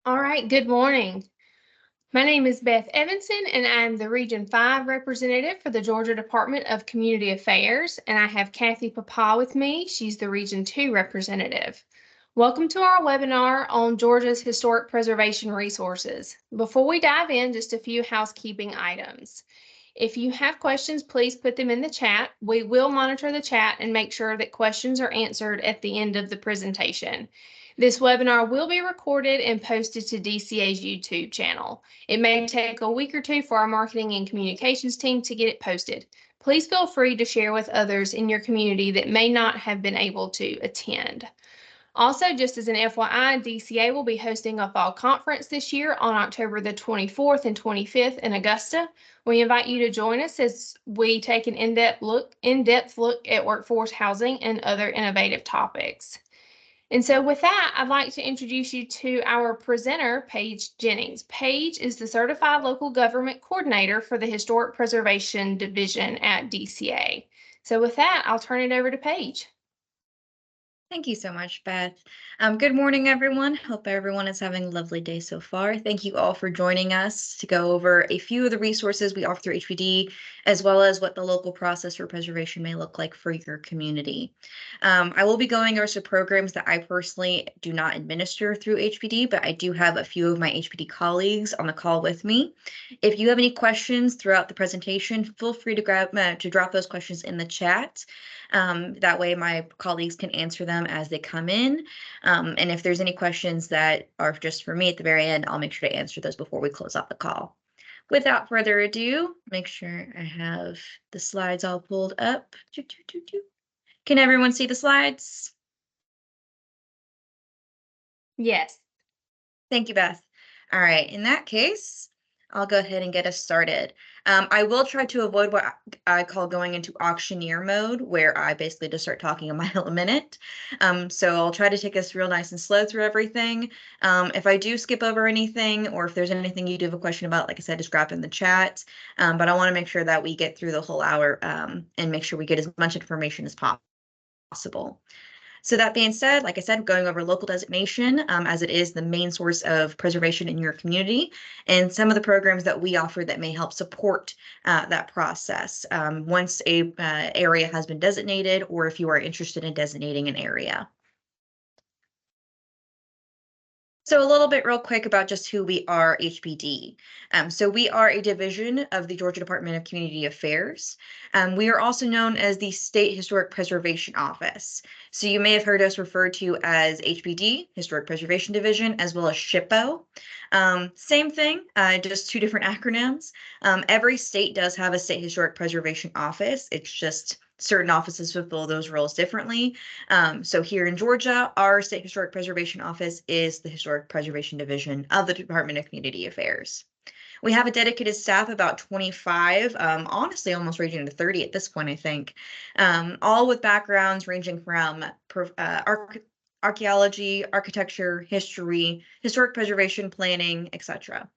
All right, good morning. My name is Beth Evanson, and I'm the Region 5 representative for the Georgia Department of Community Affairs. And I have Kathy Papa with me. She's the Region 2 representative. Welcome to our webinar on Georgia's historic preservation resources. Before we dive in, just a few housekeeping items. If you have questions, please put them in the chat. We will monitor the chat and make sure that questions are answered at the end of the presentation. This webinar will be recorded and posted to DCA's YouTube channel. It may take a week or two for our marketing and communications team to get it posted. Please feel free to share with others in your community that may not have been able to attend. Also, just as an FYI, DCA will be hosting a fall conference this year on October the 24th and 25th in Augusta. We invite you to join us as we take an in-depth look at workforce housing and other innovative topics. And so with that, I'd like to introduce you to our presenter, Paige Jennings. Paige is the Certified Local Government Coordinator for the Historic Preservation Division at DCA. So with that, I'll turn it over to Paige. Thank you so much, Beth. Good morning, everyone. Hope everyone is having a lovely day so far. Thank you all for joining us to go over a few of the resources we offer through HPD, as well as what the local process for preservation may look like for your community. I will be going over some programs that I personally do not administer through HPD, but I do have a few of my HPD colleagues on the call with me. If you have any questions throughout the presentation, feel free to drop those questions in the chat. That way my colleagues can answer them as they come in. And if there's any questions that are just for me at the very end, I'll make sure to answer those before we close out the call. Without further ado, make sure I have the slides all pulled up. Can everyone see the slides? Yes. Thank you, Beth. All right, in that case, I'll go ahead and get us started. I will try to avoid what I call going into auctioneer mode, where I basically just start talking a mile a minute. So I'll try to take us real nice and slow through everything. If I do skip over anything, or if there's anything you do have a question about, like I said, just drop in the chat. But I want to make sure that we get through the whole hour and make sure we get as much information as possible. So that being said, like I said, going over local designation as it is the main source of preservation in your community, and some of the programs that we offer that may help support that process once a area has been designated, or if you are interested in designating an area. So a little bit real quick about just who we are, HPD. So we are a division of the Georgia Department of Community Affairs. We are also known as the State Historic Preservation Office. So you may have heard us referred to as HPD, Historic Preservation Division, as well as SHPO. Same thing, just two different acronyms. Every state does have a State Historic Preservation Office. It's just certain offices fulfill those roles differently. So here in Georgia, our State Historic Preservation Office is the Historic Preservation Division of the Department of Community Affairs. We have a dedicated staff, about 25, honestly, almost ranging to 30 at this point, I think, all with backgrounds ranging from archaeology, architecture, history, historic preservation, planning, etc.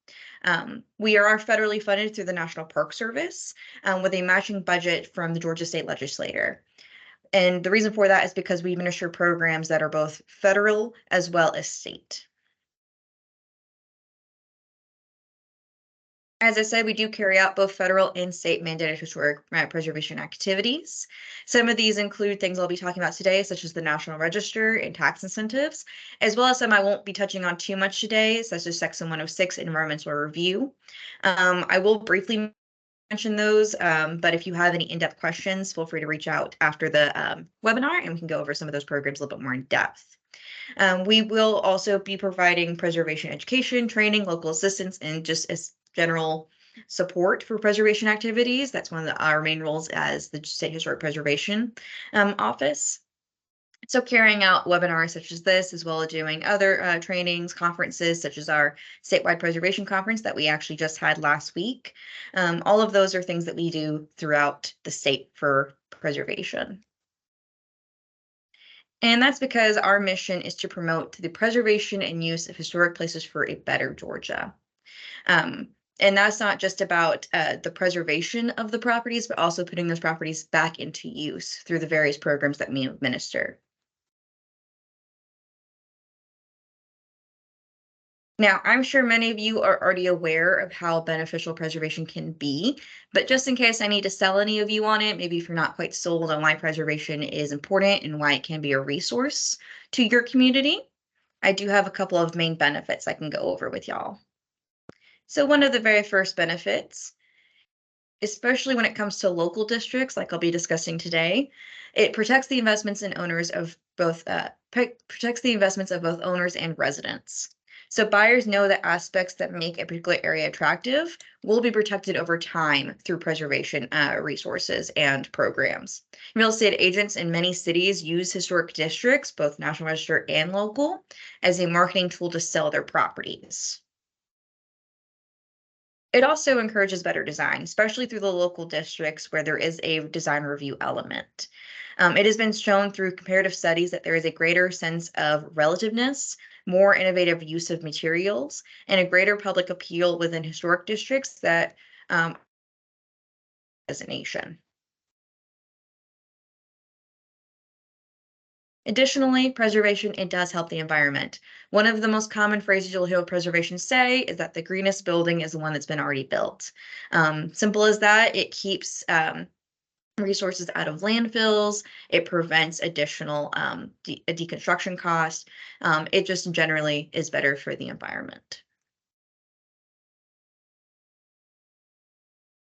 We are federally funded through the National Park Service with a matching budget from the Georgia State Legislature. And the reason for that is because we administer programs that are both federal as well as state. As I said, we do carry out both federal and state mandated historic preservation activities. Some of these include things I'll be talking about today, such as the National Register and tax incentives, as well as some I won't be touching on too much today, such as Section 106 environmental review. I will briefly mention those, but if you have any in-depth questions, feel free to reach out after the webinar and we can go over some of those programs a little bit more in depth. We will also be providing preservation education, training, local assistance, and just as general support for preservation activities. That's one of our main roles as the State Historic Preservation Office. So carrying out webinars such as this, as well as doing other trainings, conferences, such as our statewide preservation conference that we actually just had last week. All of those are things that we do throughout the state for preservation. And that's because our mission is to promote the preservation and use of historic places for a better Georgia. And that's not just about the preservation of the properties, but also putting those properties back into use through the various programs that we administer. Now, I'm sure many of you are already aware of how beneficial preservation can be, but just in case I need to sell any of you on it, maybe if you're not quite sold on why preservation is important and why it can be a resource to your community, I do have a couple of main benefits I can go over with y'all. So one of the very first benefits, especially when it comes to local districts, like I'll be discussing today, it protects the investments and owners of both protects the investments of both owners and residents. So buyers know that aspects that make a particular area attractive will be protected over time through preservation resources and programs. Real estate agents in many cities use historic districts, both National Register and local, as a marketing tool to sell their properties. It also encourages better design, especially through the local districts where there is a design review element. It has been shown through comparative studies that there is a greater sense of relativeness, more innovative use of materials, and a greater public appeal within historic districts that designation. Additionally, preservation, it does help the environment. One of the most common phrases you'll hear preservation say is that the greenest building is the one that's been already built. Simple as that, it keeps resources out of landfills. It prevents additional deconstruction costs. It just generally is better for the environment.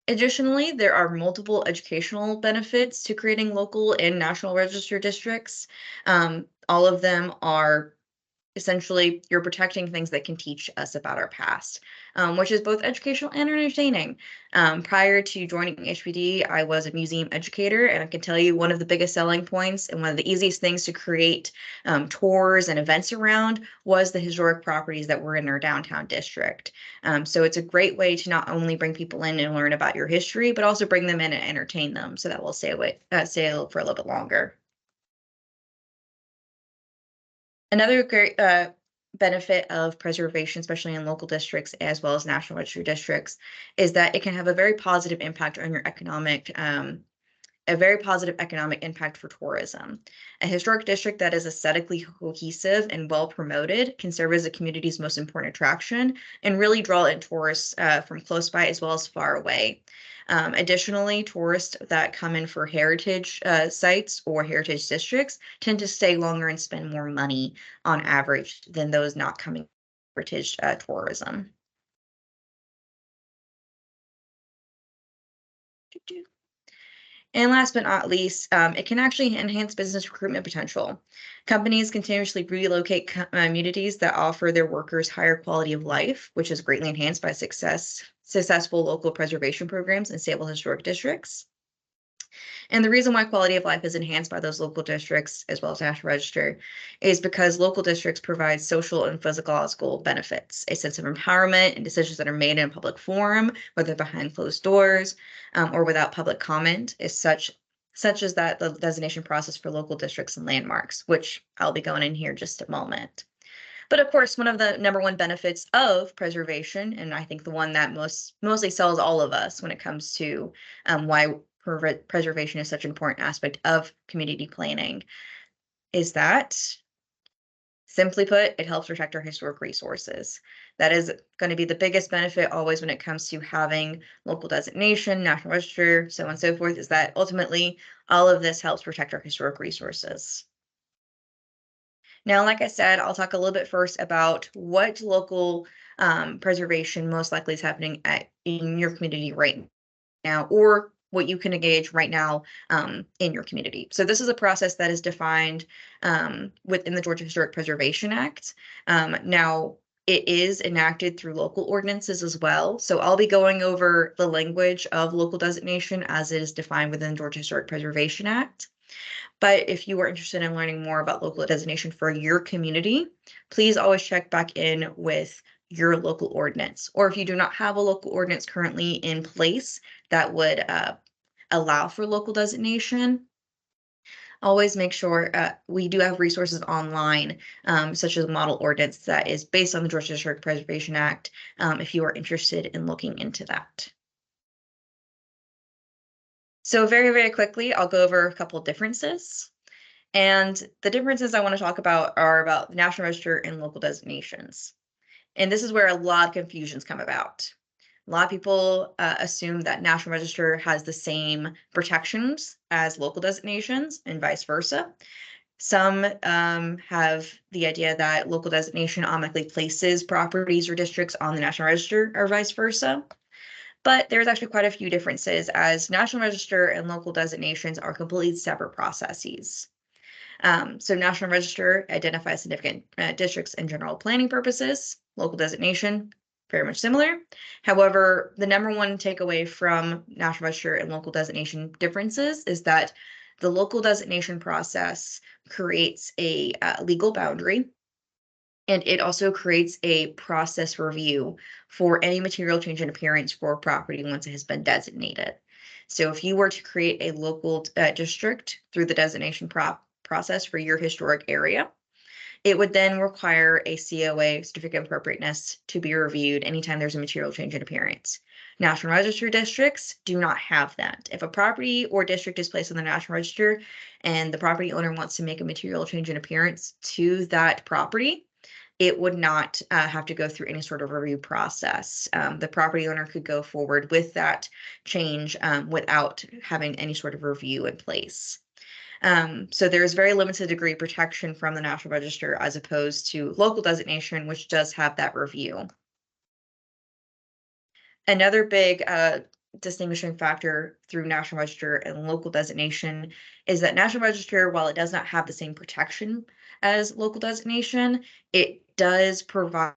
Additionally, there are multiple educational benefits to creating local and national register districts. All of them are essentially you're protecting things that can teach us about our past, which is both educational and entertaining. Prior to joining HPD, I was a museum educator, and I can tell you one of the biggest selling points and one of the easiest things to create tours and events around was the historic properties that were in our downtown district. So it's a great way to not only bring people in and learn about your history, but also bring them in and entertain them so that we'll stay for a little bit longer. Another great benefit of preservation, especially in local districts as well as national register districts, is that it can have a very positive impact on your a very positive economic impact for tourism. A historic district that is aesthetically cohesive and well promoted can serve as a community's most important attraction and really draw in tourists from close by as well as far away. Additionally, tourists that come in for heritage sites or heritage districts tend to stay longer and spend more money on average than those not coming heritage tourism. And last but not least, it can actually enhance business recruitment potential. Companies continuously relocate communities that offer their workers higher quality of life, which is greatly enhanced by successful local preservation programs in stable historic districts. And the reason why quality of life is enhanced by those local districts as well as National Register is because local districts provide social and physiological benefits, a sense of empowerment and decisions that are made in a public forum, whether behind closed doors or without public comment, is such as that the designation process for local districts and landmarks, which I'll be going in here just a moment. But of course, one of the number one benefits of preservation, and I think the one that mostly sells all of us when it comes to why preservation is such an important aspect of community planning, is that, simply put, it helps protect our historic resources. That is going to be the biggest benefit always when it comes to having local designation, National Register, so on and so forth, is that ultimately all of this helps protect our historic resources. Now, like I said, I'll talk a little bit first about what local preservation most likely is happening in your community right now, or what you can engage right now in your community. So this is a process that is defined within the Georgia Historic Preservation Act. Now, it is enacted through local ordinances as well. So I'll be going over the language of local designation as it is defined within the Georgia Historic Preservation Act. But if you are interested in learning more about local designation for your community, please always check back in with your local ordinance. Or if you do not have a local ordinance currently in place that would allow for local designation, always make sure we do have resources online, such as a model ordinance that is based on the Georgia Historic Preservation Act, if you are interested in looking into that. So very, very quickly, I'll go over a couple of differences. And the differences I want to talk about are about the National Register and local designations. And this is where a lot of confusions come about. A lot of people assume that National Register has the same protections as local designations and vice versa. Some have the idea that local designation automatically places properties or districts on the National Register or vice versa. But there's actually quite a few differences, as National Register and local designations are completely separate processes. So National Register identifies significant districts and general planning purposes. Local designation, very much similar. However, the number one takeaway from National Register and local designation differences is that the local designation process creates a legal boundary, and it also creates a process review for any material change in appearance for property once it has been designated. So if you were to create a local district through the designation process for your historic area, it would then require a COA, certificate of appropriateness, to be reviewed anytime there's a material change in appearance. National Register districts do not have that. If a property or district is placed on the National Register and the property owner wants to make a material change in appearance to that property, it would not have to go through any sort of review process. The property owner could go forward with that change without having any sort of review in place. So there's very limited degree of protection from the National Register as opposed to local designation, which does have that review. Another big distinguishing factor through National Register and local designation is that National Register, while it does not have the same protection as local designation, it does provide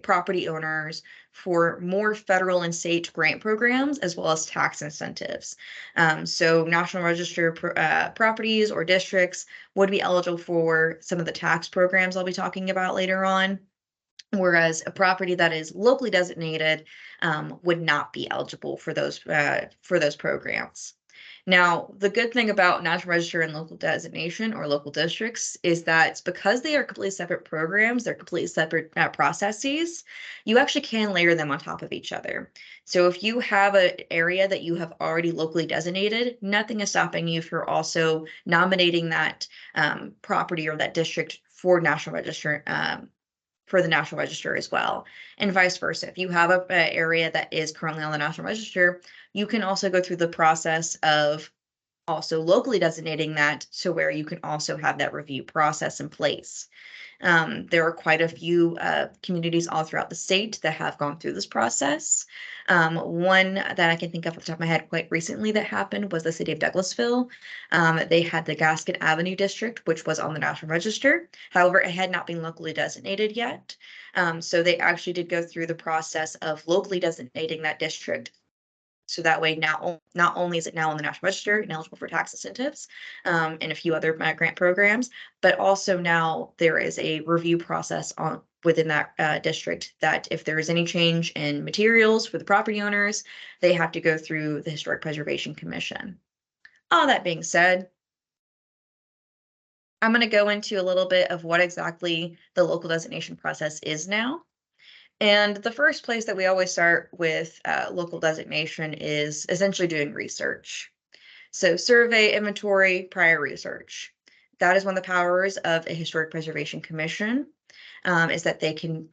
property owners for more federal and state grant programs as well as tax incentives. So National Register properties or districts would be eligible for some of the tax programs I'll be talking about later on, whereas a property that is locally designated would not be eligible for those programs. Now, the good thing about National Register and local designation or local districts is that because they are completely separate programs, they're completely separate processes, you actually can layer them on top of each other. So if you have an area that you have already locally designated, nothing is stopping you from also nominating that property or that district for National Register for the National Register as well, and vice versa. If you have an area that is currently on the National Register, you can also go through the process of also locally designating that to where you can also have that review process in place. There are quite a few communities all throughout the state that have gone through this process. One that I can think of off the top of my head quite recently that happened was the city of Douglasville. They had the Gaskin Avenue district, which was on the National Register. However, it had not been locally designated yet. So they actually did go through the process of locally designating that district. So that way now, not only is it now on the National Register and eligible for tax incentives and a few other grant programs, but also now there is a review process within that district that if there is any change in materials for the property owners, they have to go through the Historic Preservation Commission. All that being said, I'm going to go into a little bit of what exactly the local designation process is now. And the first place that we always start with local designation is essentially doing research. So survey, inventory, prior research. That is one of the powers of a Historic Preservation Commission, is that they can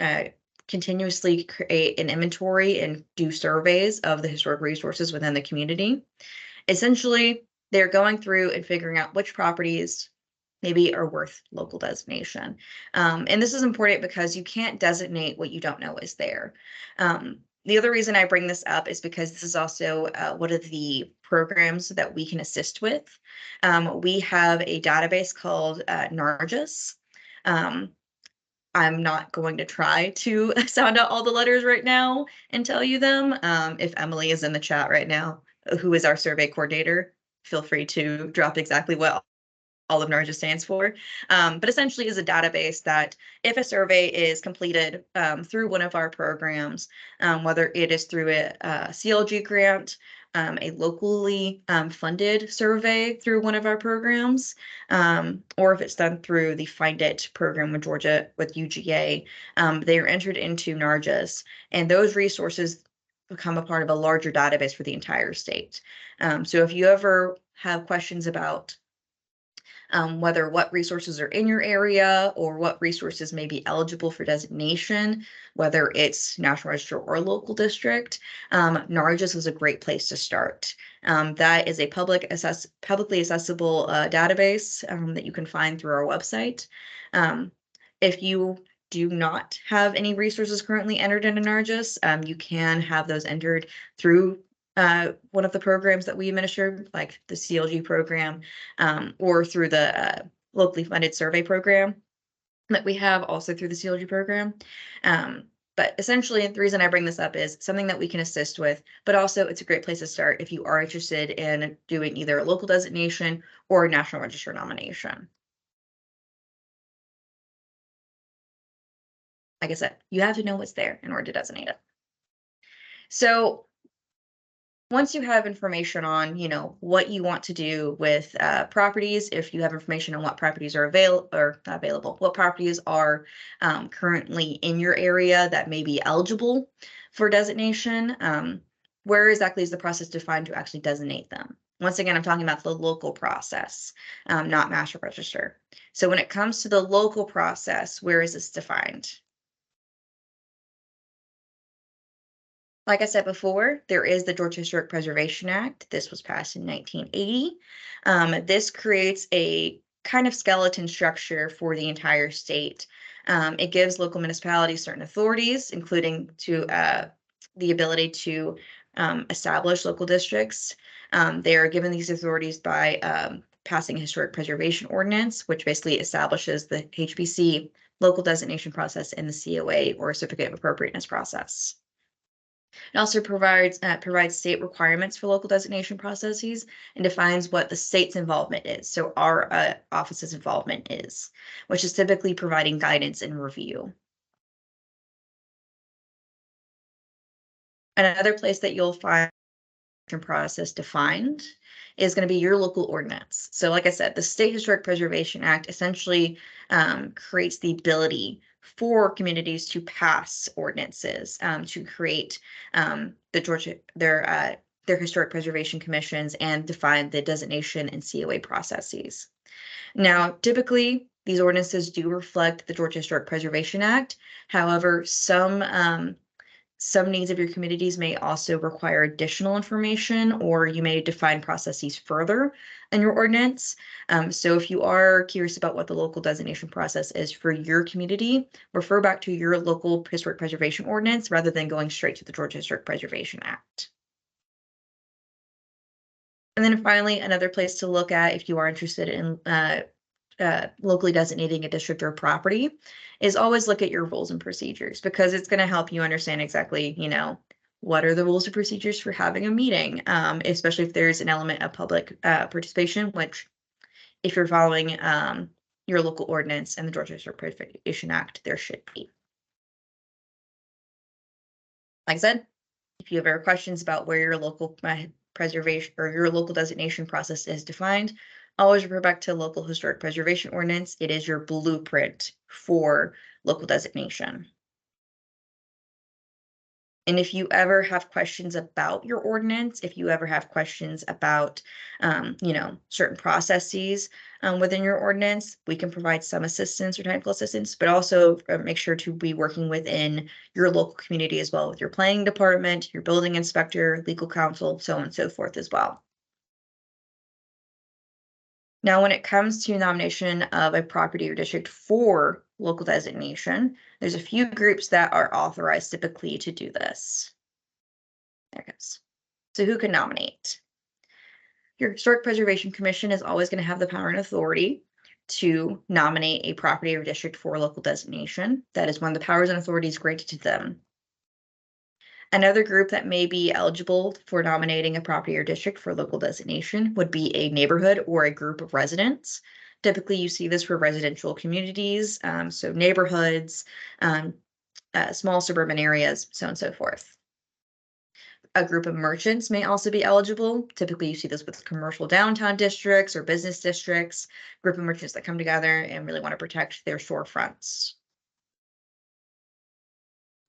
continuously create an inventory and do surveys of the historic resources within the community. Essentially, they're going through and figuring out which properties maybe are worth local designation. And this is important because you can't designate what you don't know is there. The other reason I bring this up is because this is also one of the programs that we can assist with. We have a database called NARGIS. I'm not going to try to sound out all the letters right now and tell you them. If Emily is in the chat right now, who is our survey coordinator, feel free to drop exactly what all of NARGIS stands for, but essentially is a database that if a survey is completed through one of our programs, whether it is through a CLG grant, a locally funded survey through one of our programs, or if it's done through the Find It program with Georgia, with UGA, they are entered into NARGIS, and those resources become a part of a larger database for the entire state. So if you ever have questions about whether what resources are in your area or what resources may be eligible for designation, whether it's National Register or local district. NARGIS is a great place to start. That is a publicly accessible database that you can find through our website. If you do not have any resources currently entered into NARGIS, you can have those entered through one of the programs that we administer, like the CLG program, or through the locally funded survey program that we have also through the CLG program. But essentially, the reason I bring this up is something that we can assist with, but also it's a great place to start if you are interested in doing either a local designation or a National Register nomination. Like I said, you have to know what's there in order to designate it. So once you have information on, what you want to do with properties, if you have information on what properties are available, what properties are currently in your area that may be eligible for designation, where exactly is the process defined to actually designate them? Once again, I'm talking about the local process, not Master Register. So when it comes to the local process, where is this defined? Like I said before, there is the Georgia Historic Preservation Act. This was passed in 1980. This creates a kind of skeleton structure for the entire state. It gives local municipalities certain authorities, including to the ability to establish local districts. They are given these authorities by passing a historic preservation ordinance, which basically establishes the HPC local designation process and the COA or certificate of appropriateness process. It also provides state requirements for local designation processes and defines what the state's involvement is. So our office's involvement is, which is typically providing guidance and review. Another place that you'll find the process defined is going to be your local ordinance. So like I said, the State Historic Preservation Act essentially creates the ability for communities to pass ordinances, to create their historic preservation commissions and define the designation and COA processes. Now, typically, these ordinances do reflect the Georgia Historic Preservation Act. However, some needs of your communities may also require additional information, or you may define processes further in your ordinance. So if you are curious about what the local designation process is for your community, refer back to your local historic preservation ordinance rather than going straight to the Georgia Historic Preservation Act. And then finally, another place to look at if you are interested in locally designating a district or property is always look at your rules and procedures, because it's going to help you understand exactly, what are the rules and procedures for having a meeting, especially if there's an element of public participation, which if you're following your local ordinance and the Georgia Historic Preservation Act, there should be. Like I said, if you have any questions about where your local preservation or your local designation process is defined, always refer back to local historic preservation ordinance. It is your blueprint for local designation. And if you ever have questions about your ordinance, if you ever have questions about, certain processes within your ordinance, we can provide some assistance or technical assistance, but also make sure to be working within your local community as well with your planning department, your building inspector, legal counsel, so on and so forth as well. Now, when it comes to nomination of a property or district for local designation, there's a few groups that are authorized typically to do this. There it goes. So who can nominate? Your Historic Preservation Commission is always going to have the power and authority to nominate a property or district for local designation. That is one of the powers and authorities granted to them. Another group that may be eligible for nominating a property or district for local designation would be a neighborhood or a group of residents. Typically, you see this for residential communities, so neighborhoods, small suburban areas, so on and so forth. A group of merchants may also be eligible. Typically, you see this with commercial downtown districts or business districts, group of merchants that come together and really want to protect their storefronts.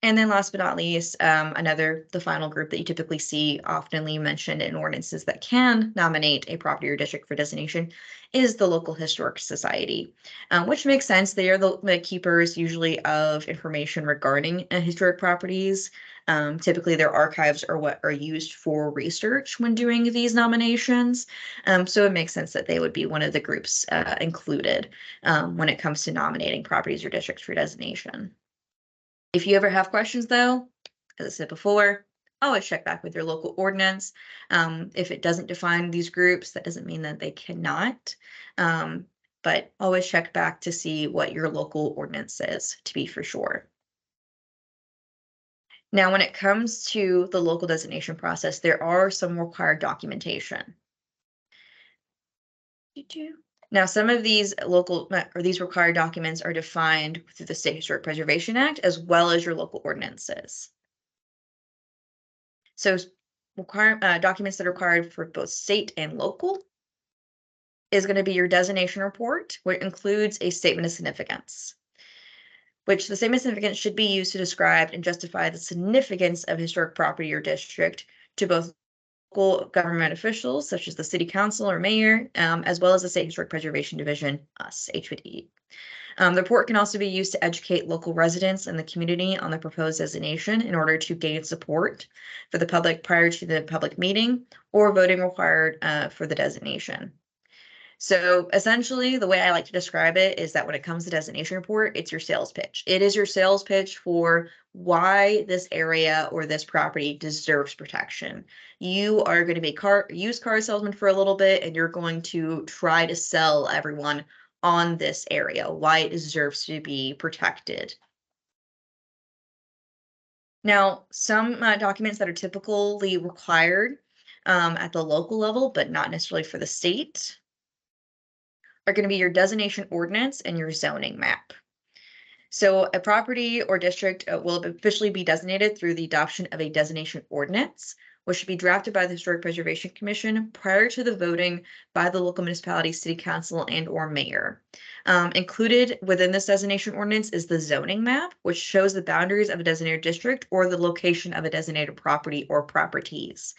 And then last but not least, the final group that you typically see oftenly mentioned in ordinances that can nominate a property or district for designation is the local historic society, which makes sense. They are the keepers usually of information regarding historic properties. Typically their archives are what are used for research when doing these nominations. So it makes sense that they would be one of the groups included when it comes to nominating properties or districts for designation. If you ever have questions though, as I said before, always check back with your local ordinance. If it doesn't define these groups, that doesn't mean that they cannot. But always check back to see what your local ordinance says to be for sure. Now, when it comes to the local designation process, there are some required documentation. Now, some of these these required documents are defined through the State Historic Preservation Act, as well as your local ordinances. So documents that are required for both state and local is going to be your designation report, which includes a statement of significance, which the statement of significance should be used to describe and justify the significance of historic property or district to both local government officials, such as the city council or mayor, as well as the State Historic Preservation Division, us, HPD. The report can also be used to educate local residents and the community on the proposed designation in order to gain support for the public prior to the public meeting or voting required for the designation. So essentially, the way I like to describe it is that when it comes to designation report, it's your sales pitch. It is your sales pitch for why this area or this property deserves protection. You are going to be used car salesman for a little bit, and you're going to try to sell everyone on this area, why it deserves to be protected. Now, some documents that are typically required at the local level, but not necessarily for the state, are going to be your designation ordinance and your zoning map. So a property or district will officially be designated through the adoption of a designation ordinance, which should be drafted by the Historic Preservation Commission prior to the voting by the local municipality, city council, and or mayor. Included within this designation ordinance is the zoning map, which shows the boundaries of a designated district or the location of a designated property or properties.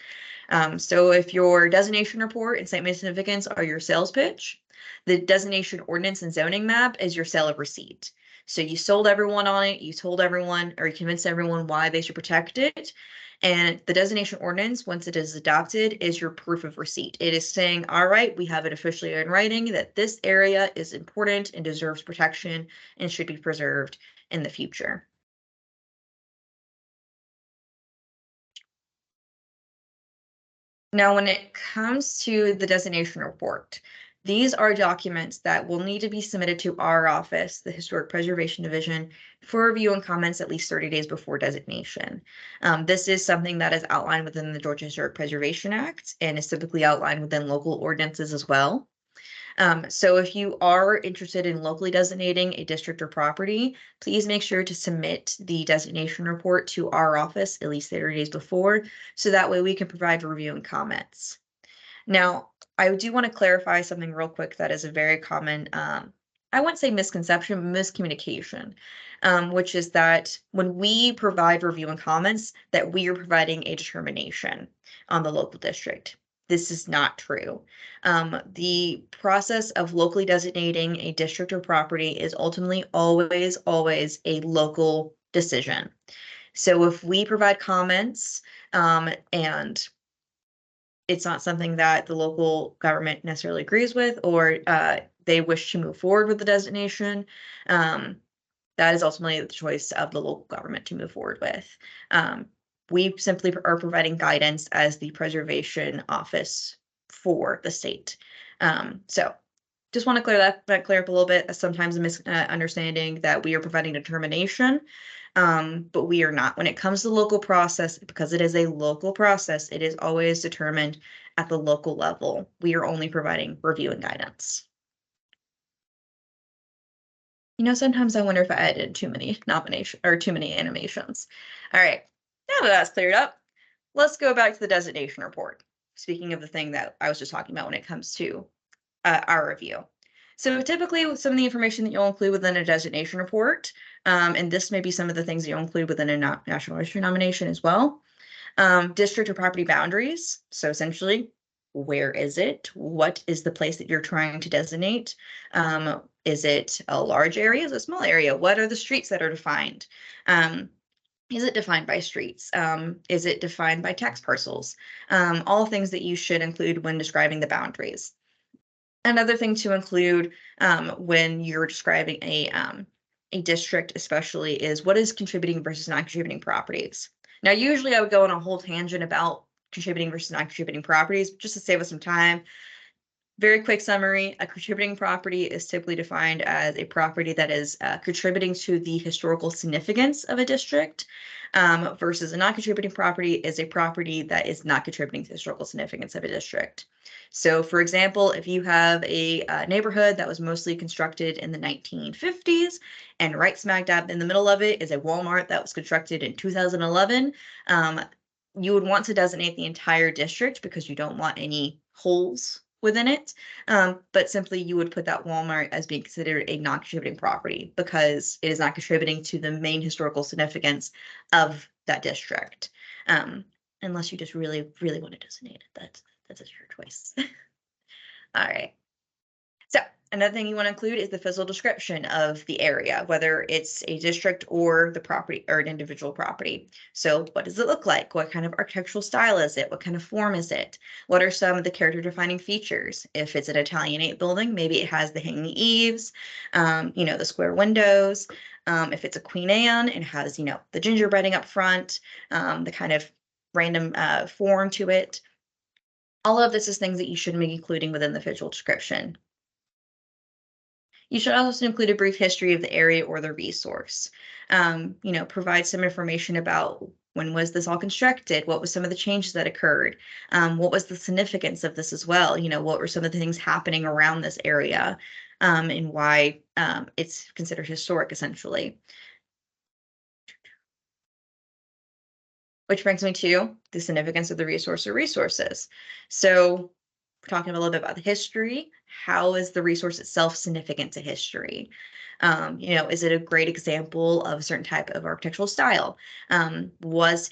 So if your designation report and statement of significance are your sales pitch, the designation ordinance and zoning map is your sale of receipt. So you sold everyone on it, you told everyone or you convinced everyone why they should protect it. And the designation ordinance, once it is adopted, is your proof of receipt. It is saying, all right, we have it officially in writing that this area is important and deserves protection and should be preserved in the future. Now, when it comes to the designation report, these are documents that will need to be submitted to our office, the Historic Preservation Division, for review and comments at least 30 days before designation. This is something that is outlined within the Georgia Historic Preservation Act and is typically outlined within local ordinances as well. So if you are interested in locally designating a district or property, please make sure to submit the designation report to our office at least 30 days before, so that way we can provide review and comments. Now, I do want to clarify something real quick that is a very common, I wouldn't say misconception, miscommunication, which is that when we provide review and comments, that we are providing a determination on the local district. This is not true. The process of locally designating a district or property is ultimately always a local decision. So if we provide comments and it's not something that the local government necessarily agrees with, or they wish to move forward with the designation, that is ultimately the choice of the local government to move forward with. We simply are providing guidance as the preservation office for the state. So just want to clear up a little bit. Sometimes a misunderstanding that we are providing determination, but we are not. When it comes to the local process, because it is a local process, it is always determined at the local level. We are only providing review and guidance. You know, sometimes I wonder if I added too many animations. All right, now that that's cleared up, let's go back to the designation report. Speaking of the thing that I was just talking about when it comes to our review. So typically with some of the information that you'll include within a designation report, and this may be some of the things that you'll include within a National Register nomination as well. District or property boundaries. So essentially, where is it? What is the place that you're trying to designate? Is it a large area? Is it a small area? What are the streets that are defined? Is it defined by streets? Is it defined by tax parcels? All things that you should include when describing the boundaries. Another thing to include when you're describing a district, especially, is what is contributing versus non-contributing properties. Now, usually I would go on a whole tangent about contributing versus non-contributing properties, but just to save us some time. Very quick summary, a contributing property is typically defined as a property that is contributing to the historical significance of a district, versus a non-contributing property is a property that is not contributing to the historical significance of a district. So for example, if you have a neighborhood that was mostly constructed in the 1950s and right smack dab in the middle of it is a Walmart that was constructed in 2011, you would want to designate the entire district because you don't want any holes within it. But simply you would put that Walmart as being considered a non-contributing property because it is not contributing to the main historical significance of that district. Unless you just really, really want to designate it. That's your choice. All right. So another thing you want to include is the physical description of the area, whether it's a district or the property or an individual property. So what does it look like? What kind of architectural style is it? What kind of form is it? What are some of the character defining features? If it's an Italianate building, maybe it has the hanging eaves, the square windows. If it's a Queen Anne, it has, the gingerbreading up front, the kind of random form to it. All of this is things that you should be including within the visual description. You should also include a brief history of the area or the resource. Provide some information about when was this all constructed? What was some of the changes that occurred? What was the significance of this as well? What were some of the things happening around this area, and why it's considered historic, essentially. Which brings me to the significance of the resource or resources. So we're talking a little bit about the history. How is the resource itself significant to history? Is it a great example of a certain type of architectural style? Was